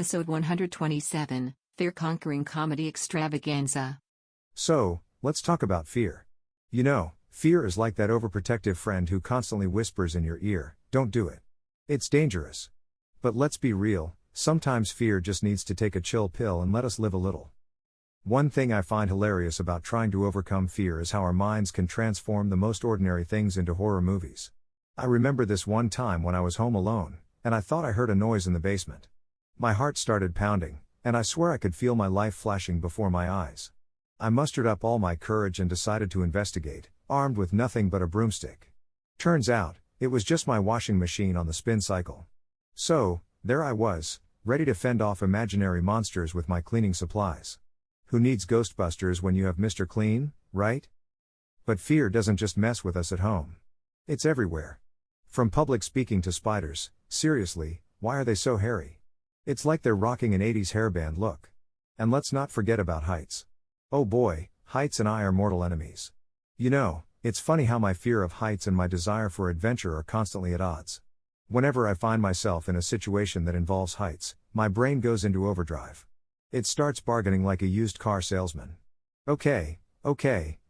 Episode 127, Fear-Conquering Comedy Extravaganza. So, let's talk about fear. You know, fear is like that overprotective friend who constantly whispers in your ear, "Don't do it. It's dangerous." But let's be real, sometimes fear just needs to take a chill pill and let us live a little. One thing I find hilarious about trying to overcome fear is how our minds can transform the most ordinary things into horror movies. I remember this one time when I was home alone, and I thought I heard a noise in the basement. My heart started pounding, and I swear I could feel my life flashing before my eyes. I mustered up all my courage and decided to investigate, armed with nothing but a broomstick. Turns out, it was just my washing machine on the spin cycle. So, there I was, ready to fend off imaginary monsters with my cleaning supplies. Who needs Ghostbusters when you have Mr. Clean, right? But fear doesn't just mess with us at home. It's everywhere. From public speaking to spiders, seriously, why are they so hairy? It's like they're rocking an 80s hairband look. And let's not forget about heights. Oh boy, heights and I are mortal enemies. You know, it's funny how my fear of heights and my desire for adventure are constantly at odds. Whenever I find myself in a situation that involves heights, my brain goes into overdrive. It starts bargaining like a used car salesman. Okay,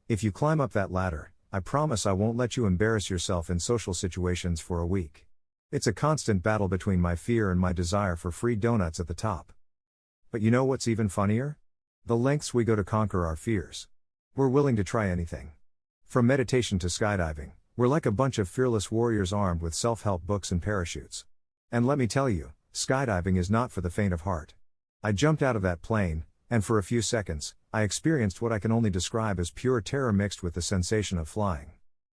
if you climb up that ladder, I promise I won't let you embarrass yourself in social situations for a week. It's a constant battle between my fear and my desire for free donuts at the top. But you know what's even funnier? The lengths we go to conquer our fears. We're willing to try anything. From meditation to skydiving, we're like a bunch of fearless warriors armed with self-help books and parachutes. And let me tell you, skydiving is not for the faint of heart. I jumped out of that plane, and for a few seconds, I experienced what I can only describe as pure terror mixed with the sensation of flying.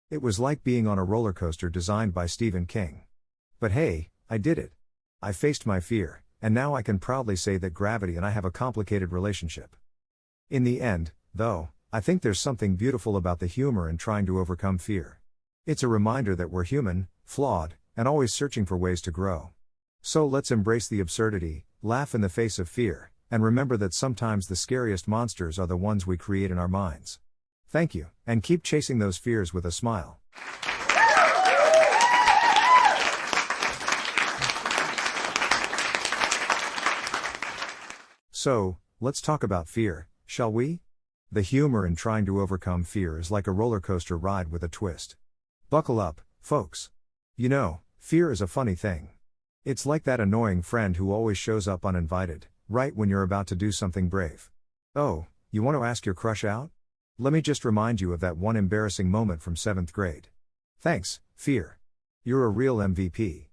It was like being on a roller coaster designed by Stephen King. But hey, I did it. I faced my fear, and now I can proudly say that gravity and I have a complicated relationship. In the end, though, I think there's something beautiful about the humor in trying to overcome fear. It's a reminder that we're human, flawed, and always searching for ways to grow. So let's embrace the absurdity, laugh in the face of fear, and remember that sometimes the scariest monsters are the ones we create in our minds. Thank you, and keep chasing those fears with a smile. So, let's talk about fear, shall we? The humor in trying to overcome fear is like a roller coaster ride with a twist. Buckle up, folks. You know, fear is a funny thing. It's like that annoying friend who always shows up uninvited, right when you're about to do something brave. Oh, you want to ask your crush out? Let me just remind you of that one embarrassing moment from 7th grade. Thanks, fear. You're a real MVP.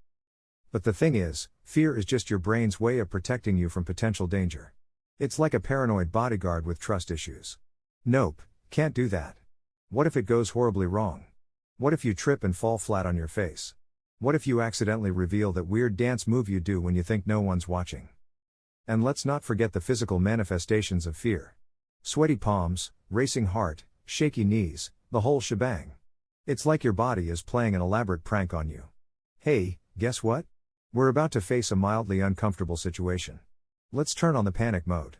But the thing is, fear is just your brain's way of protecting you from potential danger. It's like a paranoid bodyguard with trust issues. Nope, can't do that. What if it goes horribly wrong? What if you trip and fall flat on your face? What if you accidentally reveal that weird dance move you do when you think no one's watching? And let's not forget the physical manifestations of fear. Sweaty palms, racing heart, shaky knees, the whole shebang. It's like your body is playing an elaborate prank on you. Hey, guess what? We're about to face a mildly uncomfortable situation. Let's turn on the panic mode.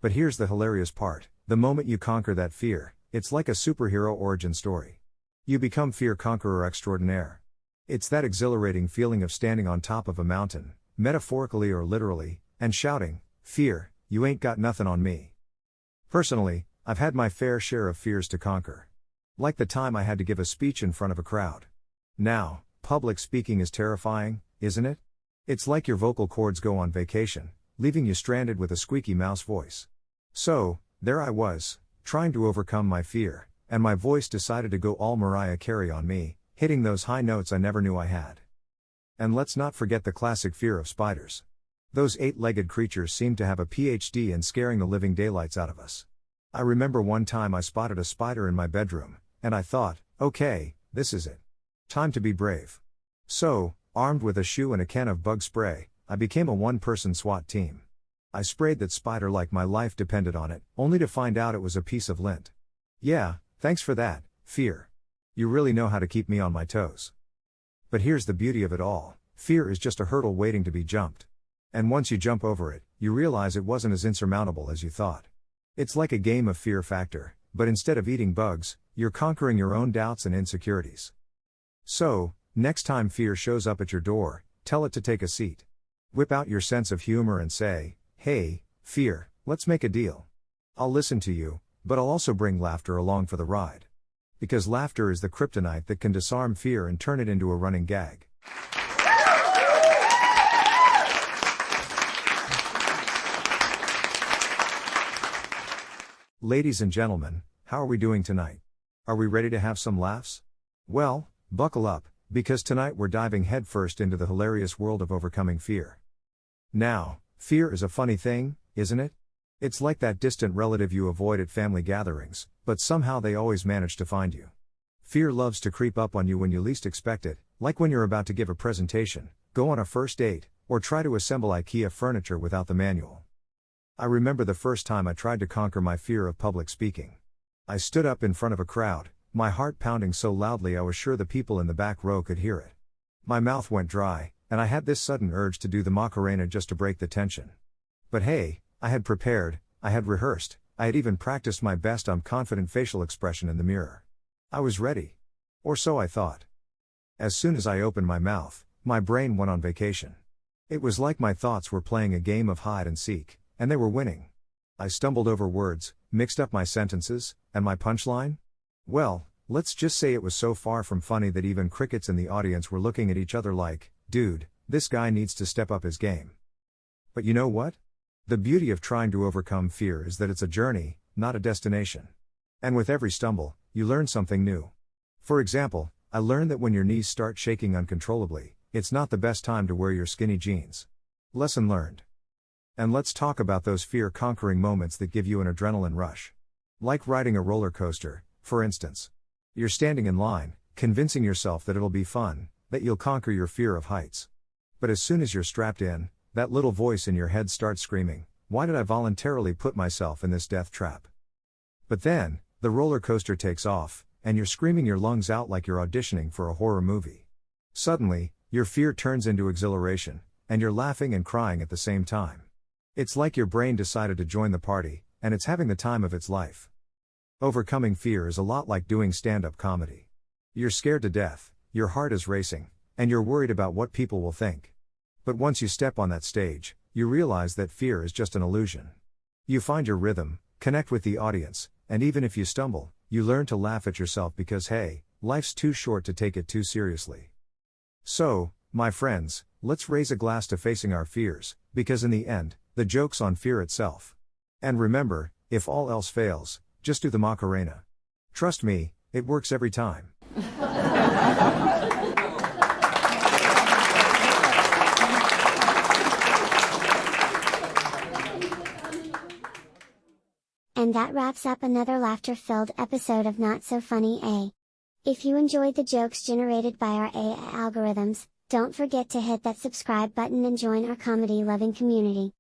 But here's the hilarious part, the moment you conquer that fear, it's like a superhero origin story. You become fear conqueror extraordinaire. It's that exhilarating feeling of standing on top of a mountain, metaphorically or literally, and shouting, "Fear, you ain't got nothing on me." Personally, I've had my fair share of fears to conquer. Like the time I had to give a speech in front of a crowd. Now, public speaking is terrifying, isn't it? It's like your vocal cords go on vacation, leaving you stranded with a squeaky mouse voice. So, there I was, trying to overcome my fear, and my voice decided to go all Mariah Carey on me, hitting those high notes I never knew I had. And let's not forget the classic fear of spiders. Those 8-legged creatures seem to have a PhD in scaring the living daylights out of us. I remember one time I spotted a spider in my bedroom, and I thought, okay, this is it. Time to be brave. So, armed with a shoe and a can of bug spray, I became a one-person SWAT team. I sprayed that spider like my life depended on it, only to find out it was a piece of lint. Yeah, thanks for that, fear. You really know how to keep me on my toes. But here's the beauty of it all, fear is just a hurdle waiting to be jumped. And once you jump over it, you realize it wasn't as insurmountable as you thought. It's like a game of Fear Factor, but instead of eating bugs, you're conquering your own doubts and insecurities. So, next time fear shows up at your door, tell it to take a seat. Whip out your sense of humor and say, "Hey, fear, let's make a deal. I'll listen to you, but I'll also bring laughter along for the ride." Because laughter is the kryptonite that can disarm fear and turn it into a running gag. Ladies and gentlemen, how are we doing tonight? Are we ready to have some laughs? Well, buckle up, because tonight we're diving headfirst into the hilarious world of overcoming fear. Now, fear is a funny thing, isn't it? It's like that distant relative you avoid at family gatherings, but somehow they always manage to find you. Fear loves to creep up on you when you least expect it, like when you're about to give a presentation, go on a first date, or try to assemble IKEA furniture without the manual. I remember the first time I tried to conquer my fear of public speaking. I stood up in front of a crowd, my heart pounding so loudly I was sure the people in the back row could hear it. My mouth went dry, and I had this sudden urge to do the Macarena just to break the tension. But hey, I had prepared, I had rehearsed, I had even practiced my best confident facial expression in the mirror. I was ready. Or so I thought. As soon as I opened my mouth, my brain went on vacation. It was like my thoughts were playing a game of hide and seek, and they were winning. I stumbled over words, mixed up my sentences, and my punchline? Well, let's just say it was so far from funny that even crickets in the audience were looking at each other like, "Dude, this guy needs to step up his game." But you know what? The beauty of trying to overcome fear is that it's a journey, not a destination. And with every stumble, you learn something new. For example, I learned that when your knees start shaking uncontrollably, it's not the best time to wear your skinny jeans. Lesson learned. And let's talk about those fear-conquering moments that give you an adrenaline rush. Like riding a roller coaster, for instance. You're standing in line, convincing yourself that it'll be fun, that you'll conquer your fear of heights. But as soon as you're strapped in, that little voice in your head starts screaming, "Why did I voluntarily put myself in this death trap?" But then, the roller coaster takes off, and you're screaming your lungs out like you're auditioning for a horror movie. Suddenly, your fear turns into exhilaration, and you're laughing and crying at the same time. It's like your brain decided to join the party, and it's having the time of its life. Overcoming fear is a lot like doing stand-up comedy. You're scared to death, your heart is racing, and you're worried about what people will think. But once you step on that stage, you realize that fear is just an illusion. You find your rhythm, connect with the audience, and even if you stumble, you learn to laugh at yourself because hey, life's too short to take it too seriously. So, my friends, let's raise a glass to facing our fears, because in the end, the joke's on fear itself. And remember, if all else fails, just do the Macarena. Trust me, it works every time. And that wraps up another laughter-filled episode of Not So Funny A. If you enjoyed the jokes generated by our AI algorithms, don't forget to hit that subscribe button and join our comedy-loving community.